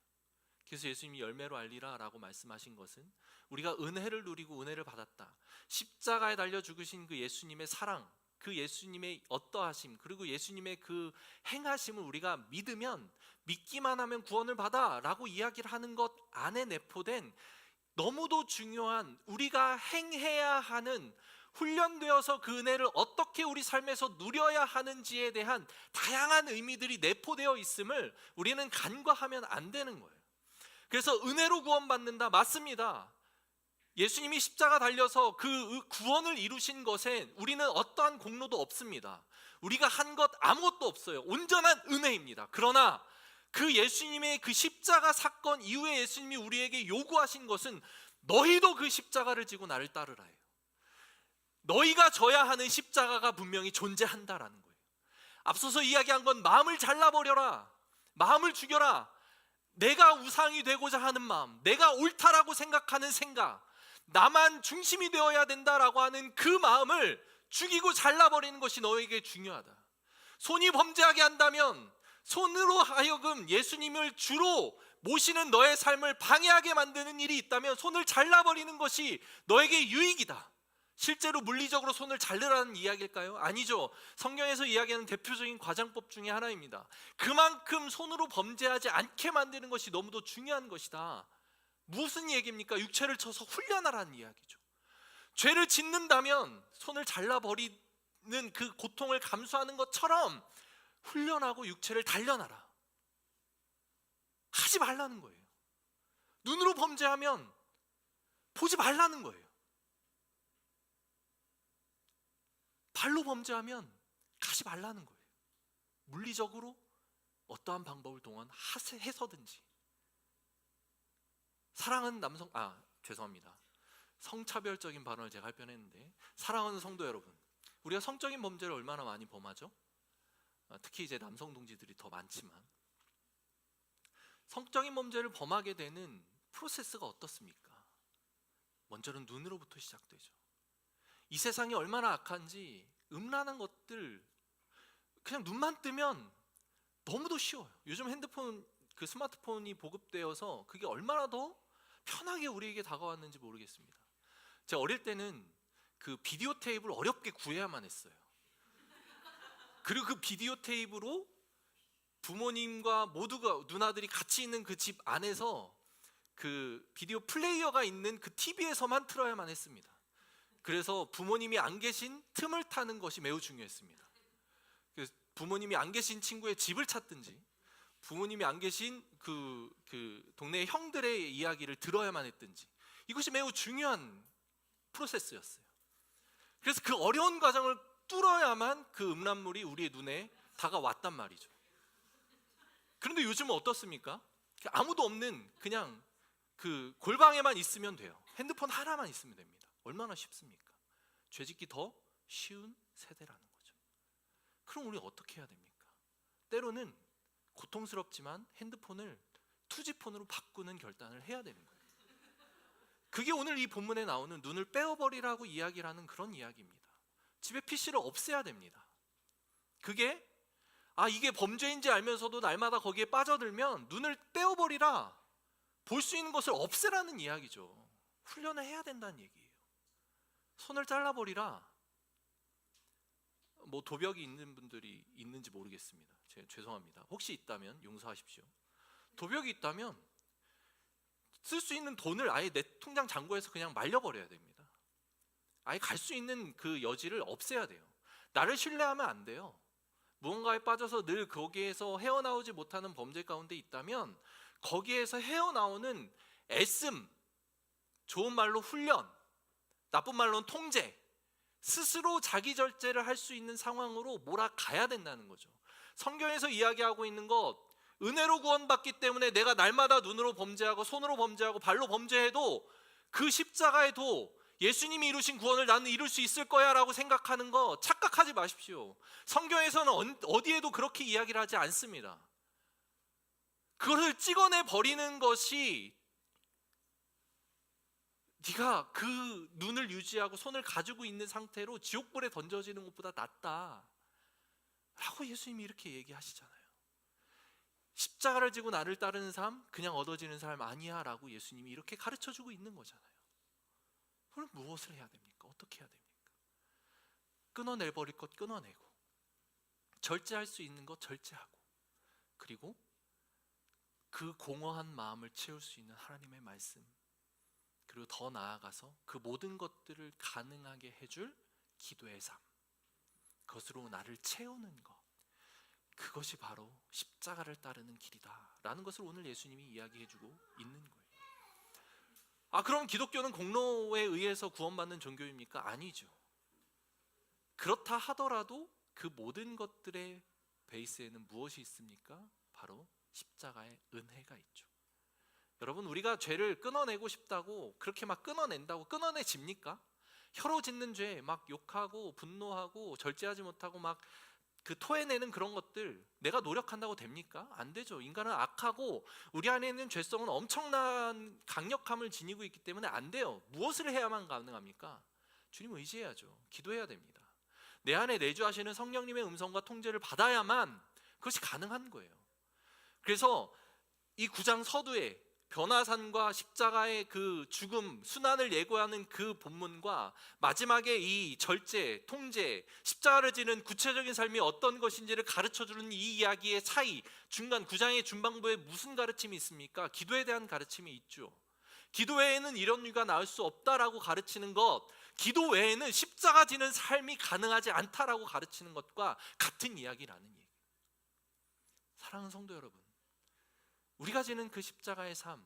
그래서 예수님이 열매로 알리라 라고 말씀하신 것은 우리가 은혜를 누리고 은혜를 받았다, 십자가에 달려 죽으신 그 예수님의 사랑, 그 예수님의 어떠하심, 그리고 예수님의 그 행하심을 우리가 믿으면, 믿기만 하면 구원을 받아 라고 이야기를 하는 것 안에 내포된 너무도 중요한, 우리가 행해야 하는, 훈련되어서 그 은혜를 어떻게 우리 삶에서 누려야 하는지에 대한 다양한 의미들이 내포되어 있음을 우리는 간과하면 안 되는 거예요. 그래서 은혜로 구원받는다, 맞습니다. 예수님이 십자가 달려서 그 구원을 이루신 것에 우리는 어떠한 공로도 없습니다. 우리가 한 것 아무것도 없어요. 온전한 은혜입니다. 그러나 그 예수님의 그 십자가 사건 이후에 예수님이 우리에게 요구하신 것은 너희도 그 십자가를 지고 나를 따르라 해요. 너희가 져야 하는 십자가가 분명히 존재한다라는 거예요. 앞서서 이야기한 건 마음을 잘라버려라, 마음을 죽여라. 내가 우상이 되고자 하는 마음, 내가 옳다라고 생각하는 생각, 나만 중심이 되어야 된다라고 하는 그 마음을 죽이고 잘라버리는 것이 너에게 중요하다. 손이 범죄하게 한다면 손으로 하여금 예수님을 주로 모시는 너의 삶을 방해하게 만드는 일이 있다면 손을 잘라버리는 것이 너에게 유익이다. 실제로 물리적으로 손을 자르라는 이야기일까요? 아니죠. 성경에서 이야기하는 대표적인 과장법 중에 하나입니다. 그만큼 손으로 범죄하지 않게 만드는 것이 너무도 중요한 것이다. 무슨 얘기입니까? 육체를 쳐서 훈련하라는 이야기죠. 죄를 짓는다면 손을 잘라버리는 그 고통을 감수하는 것처럼 훈련하고 육체를 단련하라. 하지 말라는 거예요. 눈으로 범죄하면 보지 말라는 거예요. 발로 범죄하면 가지 말라는 거예요. 물리적으로 어떠한 방법을 동원해서든지. 사랑하는 남성, 죄송합니다. 성차별적인 발언을 제가 할 뻔했는데, 사랑하는 성도 여러분, 우리가 성적인 범죄를 얼마나 많이 범하죠? 특히 이제 남성 동지들이 더 많지만, 성적인 범죄를 범하게 되는 프로세스가 어떻습니까? 먼저는 눈으로부터 시작되죠. 이 세상이 얼마나 악한지 음란한 것들 그냥 눈만 뜨면 너무도 쉬워요. 요즘 핸드폰, 그 스마트폰이 보급되어서 그게 얼마나 더 편하게 우리에게 다가왔는지 모르겠습니다. 제가 어릴 때는 그 비디오 테이프를 어렵게 구해야만 했어요. 그리고 그 비디오 테이프로 부모님과 모두가, 누나들이 같이 있는 그 집 안에서 그 비디오 플레이어가 있는 그 TV에서만 틀어야만 했습니다. 그래서 부모님이 안 계신 틈을 타는 것이 매우 중요했습니다. 그래서 부모님이 안 계신 친구의 집을 찾든지, 부모님이 안 계신 그 동네 형들의 이야기를 들어야만 했든지, 이것이 매우 중요한 프로세스였어요. 그래서 그 어려운 과정을 뚫어야만 그 음란물이 우리의 눈에 다가왔단 말이죠. 그런데 요즘은 어떻습니까? 아무도 없는 그냥 그 골방에만 있으면 돼요. 핸드폰 하나만 있으면 됩니다. 얼마나 쉽습니까? 죄짓기 더 쉬운 세대라는 거죠. 그럼 우리 어떻게 해야 됩니까? 때로는 고통스럽지만 핸드폰을 투지폰으로 바꾸는 결단을 해야 되는 거예요. 그게 오늘 이 본문에 나오는 눈을 빼어버리라고 이야기를 하는 그런 이야기입니다. 집에 PC를 없애야 됩니다. 그게 이게 범죄인지 알면서도 날마다 거기에 빠져들면 눈을 떼어버리라, 볼 수 있는 것을 없애라는 이야기죠. 훈련을 해야 된다는 얘기예요. 손을 잘라버리라. 뭐 도벽이 있는 분들이 있는지 모르겠습니다. 죄송합니다. 혹시 있다면 용서하십시오. 도벽이 있다면 쓸 수 있는 돈을 아예 내 통장 잔고에서 그냥 말려버려야 됩니다. 아예 갈 수 있는 그 여지를 없애야 돼요. 나를 신뢰하면 안 돼요. 무언가에 빠져서 늘 거기에서 헤어나오지 못하는 범죄 가운데 있다면 거기에서 헤어나오는 애씀, 좋은 말로 훈련, 나쁜 말로는 통제, 스스로 자기 절제를 할 수 있는 상황으로 몰아가야 된다는 거죠. 성경에서 이야기하고 있는 것, 은혜로 구원받기 때문에 내가 날마다 눈으로 범죄하고 손으로 범죄하고 발로 범죄해도 그 십자가의 도, 예수님이 이루신 구원을 나는 이룰 수 있을 거야 라고 생각하는 거 착각하지 마십시오. 성경에서는 어디에도 그렇게 이야기를 하지 않습니다. 그것을 찍어내 버리는 것이 네가 그 눈을 유지하고 손을 가지고 있는 상태로 지옥불에 던져지는 것보다 낫다 라고 예수님이 이렇게 얘기하시잖아요. 십자가를 지고 나를 따르는 삶, 그냥 얻어지는 삶 아니야 라고 예수님이 이렇게 가르쳐주고 있는 거잖아요. 그럼 무엇을 해야 됩니까? 어떻게 해야 됩니까? 끊어내 버릴 것 끊어내고, 절제할 수 있는 것 절제하고, 그리고 그 공허한 마음을 채울 수 있는 하나님의 말씀, 그리고 더 나아가서 그 모든 것들을 가능하게 해줄 기도의 삶, 그것으로 나를 채우는 것, 그것이 바로 십자가를 따르는 길이다 라는 것을 오늘 예수님이 이야기해주고 있는 거예요. 그럼 기독교는 공로에 의해서 구원받는 종교입니까? 아니죠. 그렇다 하더라도 그 모든 것들의 베이스에는 무엇이 있습니까? 바로 십자가의 은혜가 있죠. 여러분, 우리가 죄를 끊어내고 싶다고 그렇게 막 끊어낸다고 끊어내집니까? 혀로 짓는 죄 막 욕하고 분노하고 절제하지 못하고 막 그 토해내는 그런 것들 내가 노력한다고 됩니까? 안 되죠. 인간은 악하고 우리 안에 있는 죄성은 엄청난 강력함을 지니고 있기 때문에 안 돼요. 무엇을 해야만 가능합니까? 주님 의지해야죠. 기도해야 됩니다. 내 안에 내주하시는 성령님의 음성과 통제를 받아야만 그것이 가능한 거예요. 그래서 이 9장 서두에 변화산과 십자가의 그 죽음, 순환을 예고하는 그 본문과 마지막에 이 절제, 통제, 십자가를 지는 구체적인 삶이 어떤 것인지를 가르쳐주는 이 이야기의 사이, 중간 9장의 중반부에 무슨 가르침이 있습니까? 기도에 대한 가르침이 있죠. 기도 외에는 이런 일가 나을 수 없다라고 가르치는 것, 기도 외에는 십자가 지는 삶이 가능하지 않다라고 가르치는 것과 같은 이야기라는 얘기예요. 사랑하는 성도 여러분, 우리가 지는 그 십자가의 삶,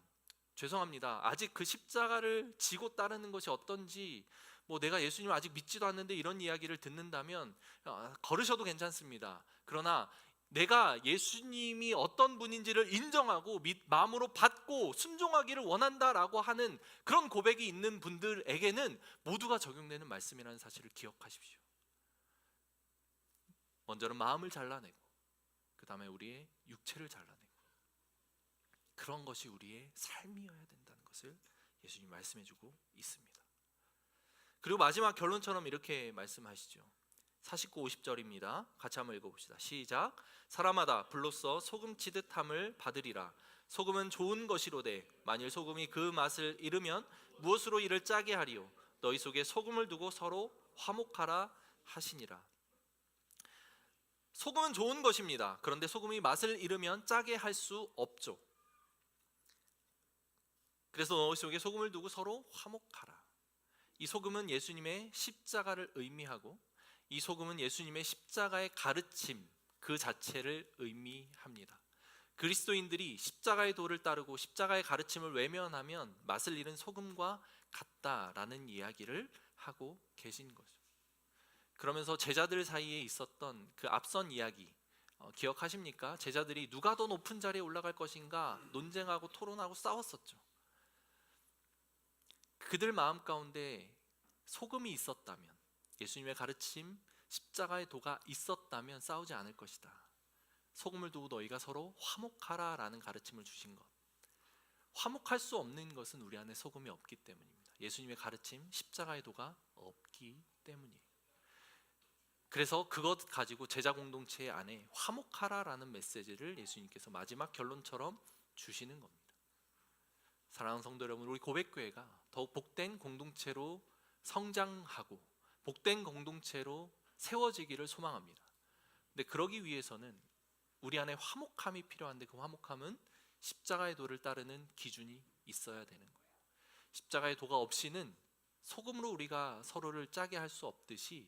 죄송합니다. 아직 그 십자가를 지고 따르는 것이 어떤지, 내가 예수님을 아직 믿지도 않는데 이런 이야기를 듣는다면 걸으셔도 괜찮습니다. 그러나 내가 예수님이 어떤 분인지를 인정하고 마음으로 받고 순종하기를 원한다라고 하는 그런 고백이 있는 분들에게는 모두가 적용되는 말씀이라는 사실을 기억하십시오. 먼저는 마음을 잘라내고 그 다음에 우리의 육체를 잘라내고, 그런 것이 우리의 삶이어야 된다는 것을 예수님이 말씀해주고 있습니다. 그리고 마지막 결론처럼 이렇게 말씀하시죠. 49, 50절입니다. 같이 한번 읽어봅시다. 시작. 사람마다 불로써 소금 치듯함을 받으리라. 소금은 좋은 것이로되 만일 소금이 그 맛을 잃으면 무엇으로 이를 짜게 하리요? 너희 속에 소금을 두고 서로 화목하라 하시니라. 소금은 좋은 것입니다. 그런데 소금이 맛을 잃으면 짜게 할 수 없죠. 그래서 너희 속에 소금을 두고 서로 화목하라. 이 소금은 예수님의 십자가를 의미하고, 이 소금은 예수님의 십자가의 가르침 그 자체를 의미합니다. 그리스도인들이 십자가의 도를 따르고 십자가의 가르침을 외면하면 맛을 잃은 소금과 같다라는 이야기를 하고 계신 거죠. 그러면서 제자들 사이에 있었던 그 앞선 이야기 기억하십니까? 제자들이 누가 더 높은 자리에 올라갈 것인가 논쟁하고 토론하고 싸웠었죠. 그들 마음 가운데 소금이 있었다면, 예수님의 가르침 십자가의 도가 있었다면 싸우지 않을 것이다. 소금을 두고 너희가 서로 화목하라 라는 가르침을 주신 것, 화목할 수 없는 것은 우리 안에 소금이 없기 때문입니다. 예수님의 가르침 십자가의 도가 없기 때문이에요. 그래서 그것 가지고 제자 공동체 안에 화목하라 라는 메시지를 예수님께서 마지막 결론처럼 주시는 겁니다. 사랑하는 성도 여러분, 우리 고백교회가 더욱 복된 공동체로 성장하고 복된 공동체로 세워지기를 소망합니다. 근데 그러기 위해서는 우리 안에 화목함이 필요한데, 그 화목함은 십자가의 도를 따르는 기준이 있어야 되는 거예요. 십자가의 도가 없이는 소금으로 우리가 서로를 짜게 할 수 없듯이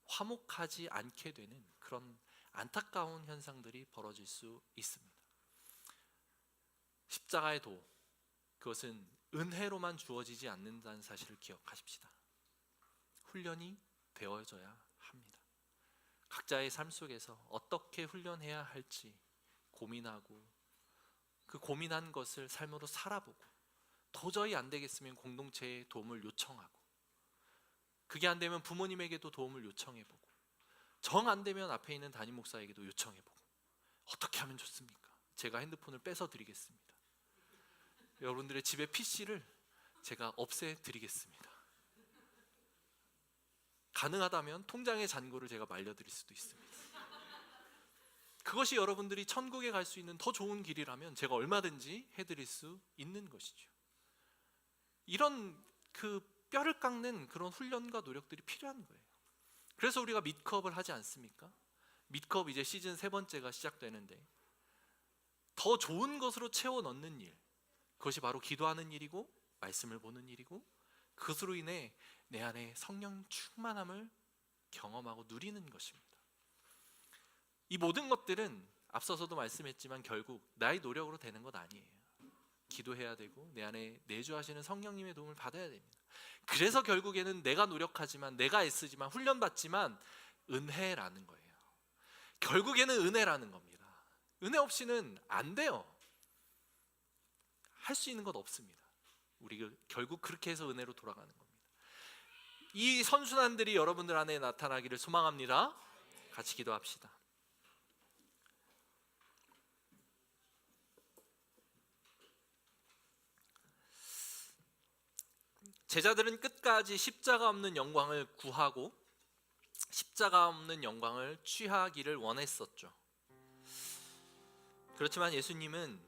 화목하지 않게 되는 그런 안타까운 현상들이 벌어질 수 있습니다. 십자가의 도, 그것은 은혜로만 주어지지 않는다는 사실을 기억하십시다. 훈련이 되어져야 합니다. 각자의 삶 속에서 어떻게 훈련해야 할지 고민하고, 그 고민한 것을 삶으로 살아보고, 도저히 안 되겠으면 공동체에 도움을 요청하고, 그게 안 되면 부모님에게도 도움을 요청해보고, 정 안 되면 앞에 있는 담임 목사에게도 요청해보고, 어떻게 하면 좋습니까? 제가 핸드폰을 뺏어 드리겠습니다. 여러분들의 집의 PC를 제가 없애드리겠습니다. 가능하다면 통장의 잔고를 제가 말려드릴 수도 있습니다. 그것이 여러분들이 천국에 갈 수 있는 더 좋은 길이라면 제가 얼마든지 해드릴 수 있는 것이죠. 이런 그 뼈를 깎는 그런 훈련과 노력들이 필요한 거예요. 그래서 우리가 미트컵을 하지 않습니까? 미트컵 이제 시즌 3번째가 시작되는데, 더 좋은 것으로 채워 넣는 일, 그것이 바로 기도하는 일이고 말씀을 보는 일이고, 그것으로 인해 내 안에 성령 충만함을 경험하고 누리는 것입니다. 이 모든 것들은 앞서서도 말씀했지만 결국 나의 노력으로 되는 것 아니에요. 기도해야 되고 내 안에 내주하시는 성령님의 도움을 받아야 됩니다. 그래서 결국에는 내가 노력하지만, 내가 애쓰지만, 훈련받지만 은혜라는 거예요. 결국에는 은혜라는 겁니다. 은혜 없이는 안 돼요. 할 수 있는 것 없습니다. 우리 결국 그렇게 해서 은혜로 돌아가는 겁니다. 이 선순환들이 여러분들 안에 나타나기를 소망합니다. 같이 기도합시다. 제자들은 끝까지 십자가 없는 영광을 구하고 십자가 없는 영광을 취하기를 원했었죠. 그렇지만 예수님은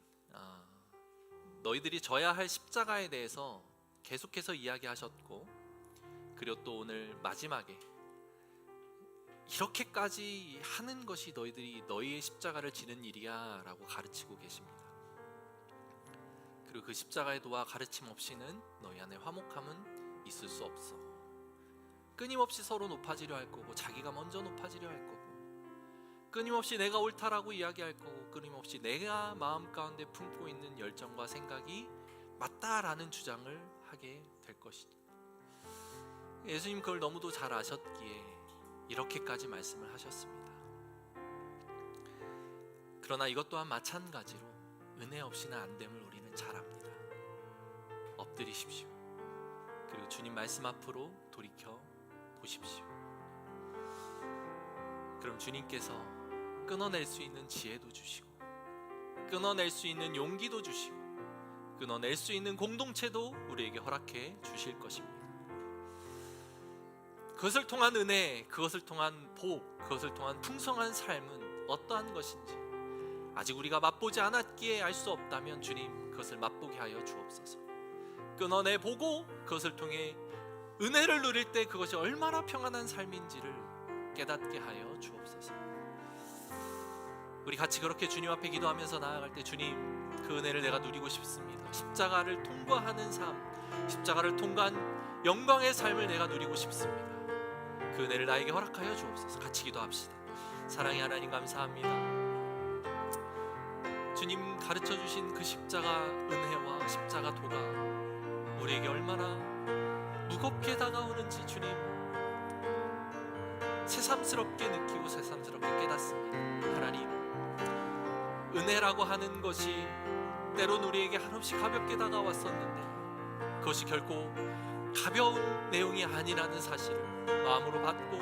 너희들이 져야 할 십자가에 대해서 계속해서 이야기하셨고, 그리고 또 오늘 마지막에 이렇게까지 하는 것이 너희들이 너희의 십자가를 지는 일이야 라고 가르치고 계십니다. 그리고 그 십자가의 도와 가르침 없이는 너희 안에 화목함은 있을 수 없어. 끊임없이 서로 높아지려 할 거고, 자기가 먼저 높아지려 할 거고, 끊임없이 내가 옳다라고 이야기할 거고, 끊임없이 내가 마음 가운데 품고 있는 열정과 생각이 맞다라는 주장을 하게 될 것이죠. 예수님 그걸 너무도 잘 아셨기에 이렇게까지 말씀을 하셨습니다. 그러나 이것 또한 마찬가지로 은혜 없이는 안 됨을 우리는 잘 압니다. 엎드리십시오. 그리고 주님 말씀 앞으로 돌이켜 보십시오. 그럼 주님께서 끊어낼 수 있는 지혜도 주시고, 끊어낼 수 있는 용기도 주시고, 끊어낼 수 있는 공동체도 우리에게 허락해 주실 것입니다. 그것을 통한 은혜, 그것을 통한 복, 그것을 통한 풍성한 삶은 어떠한 것인지 아직 우리가 맛보지 않았기에 알 수 없다면 주님 그것을 맛보게 하여 주옵소서. 끊어내 보고 그것을 통해 은혜를 누릴 때 그것이 얼마나 평안한 삶인지를 깨닫게 하여 주옵소서. 우리 같이 그렇게 주님 앞에 기도하면서 나아갈 때, 주님 그 은혜를 내가 누리고 싶습니다. 십자가를 통과하는 삶, 십자가를 통과한 영광의 삶을 내가 누리고 싶습니다. 그 은혜를 나에게 허락하여 주옵소서. 같이 기도합시다. 사랑의 하나님 감사합니다. 주님 가르쳐 주신 그 십자가 은혜와 십자가 도가 우리에게 얼마나 무겁게 다가오는지 주님 새삼스럽게 느끼고 새삼스럽게 깨닫습니다. 하나님, 은혜라고 하는 것이 때론 우리에게 한없이 가볍게 다가왔었는데 그것이 결코 가벼운 내용이 아니라는 사실을 마음으로 받고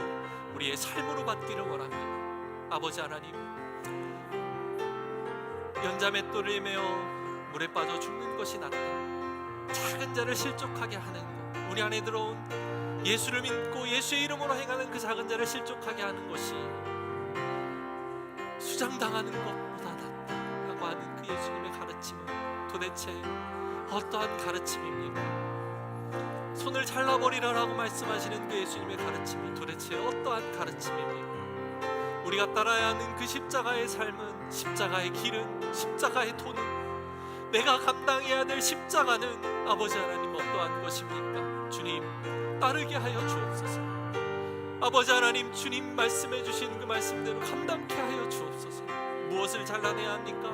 우리의 삶으로 받기를 원합니다. 아버지 하나님, 연자맷돌을 메어 물에 빠져 죽는 것이 낫다, 작은 자를 실족하게 하는 것, 우리 안에 들어온 예수를 믿고 예수의 이름으로 행하는 그 작은 자를 실족하게 하는 것이 수장당하는 것보다 낫다라고 하는 그 예수님의 가르침은 도대체 어떠한 가르침입니까? 손을 잘라버리라라고 말씀하시는 그 예수님의 가르침은 도대체 어떠한 가르침입니까? 우리가 따라야 하는 그 십자가의 삶은, 십자가의 길은, 십자가의 도는, 내가 감당해야 될 십자가는 아버지 하나님 어떠한 것입니까? 주님 따르게 하여 주옵소서. 아버지 하나님, 주님 말씀해 주신 그 말씀대로 감당케 하여 주옵소서. 무엇을 잘라내야 합니까?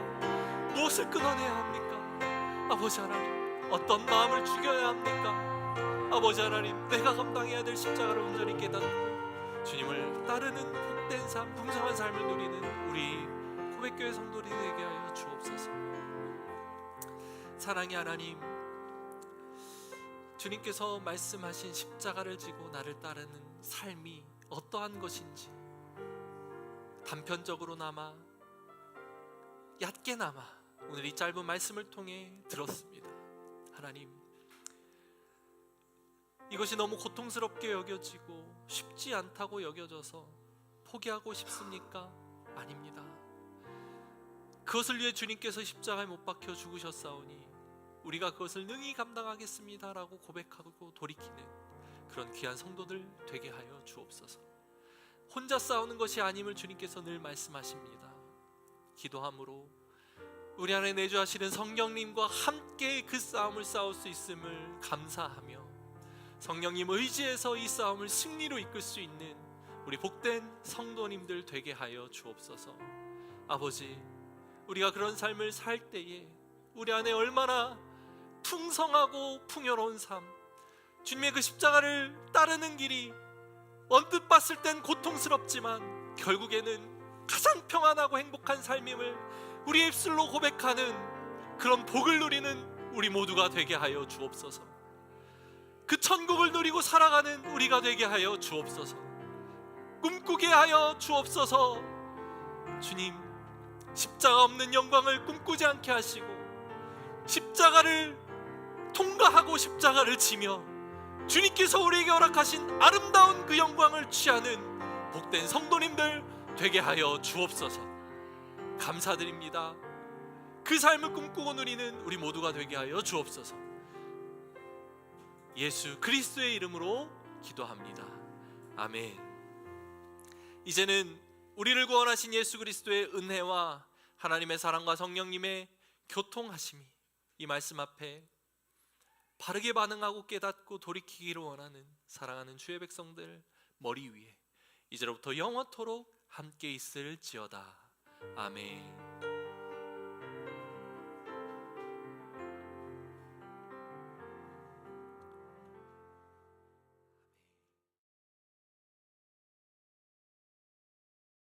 무엇을 끊어내야 합니까? 아버지 하나님, 어떤 마음을 죽여야 합니까? 아버지 하나님, 내가 감당해야 될 십자가를 온전히 깨닫고 주님을 따르는 복된 삶, 풍성한 삶을 누리는 우리 고백교회 성도들이 되게 하여 주옵소서. 사랑의 하나님, 주님께서 말씀하신 십자가를 지고 나를 따르는 삶이 어떠한 것인지 단편적으로나마 얕게나마 오늘 이 짧은 말씀을 통해 들었습니다. 하나님, 이것이 너무 고통스럽게 여겨지고 쉽지 않다고 여겨져서 포기하고 싶습니까? 아닙니다. 그것을 위해 주님께서 십자가에 못 박혀 죽으셨사오니 우리가 그것을 능히 감당하겠습니다 라고 고백하고 돌이키는 그런 귀한 성도들 되게 하여 주옵소서. 혼자 싸우는 것이 아님을 주님께서 늘 말씀하십니다. 기도함으로 우리 안에 내주하시는 성령님과 함께 그 싸움을 싸울 수 있음을 감사하며 성령님 의지해서 이 싸움을 승리로 이끌 수 있는 우리 복된 성도님들 되게 하여 주옵소서. 아버지, 우리가 그런 삶을 살 때에 우리 안에 얼마나 풍성하고 풍요로운 삶, 주님의 그 십자가를 따르는 길이 언뜻 봤을 땐 고통스럽지만 결국에는 가장 평안하고 행복한 삶임을 우리의 입술로 고백하는 그런 복을 누리는 우리 모두가 되게 하여 주옵소서. 그 천국을 누리고 살아가는 우리가 되게 하여 주옵소서. 꿈꾸게 하여 주옵소서. 주님, 십자가 없는 영광을 꿈꾸지 않게 하시고 십자가를 통과하고 십자가를 지며 주님께서 우리에게 허락하신 아름다운 그 영광을 취하는 복된 성도님들 되게 하여 주옵소서. 감사드립니다. 그 삶을 꿈꾸고 누리는 우리 모두가 되게 하여 주옵소서. 예수 그리스도의 이름으로 기도합니다. 아멘. 이제는 우리를 구원하신 예수 그리스도의 은혜와 하나님의 사랑과 성령님의 교통하심이 이 말씀 앞에 바르게 반응하고 깨닫고 돌이키기를 원하는 사랑하는 주의 백성들 머리 위에 이제로부터 영원토록 함께 있을지어다. 아멘.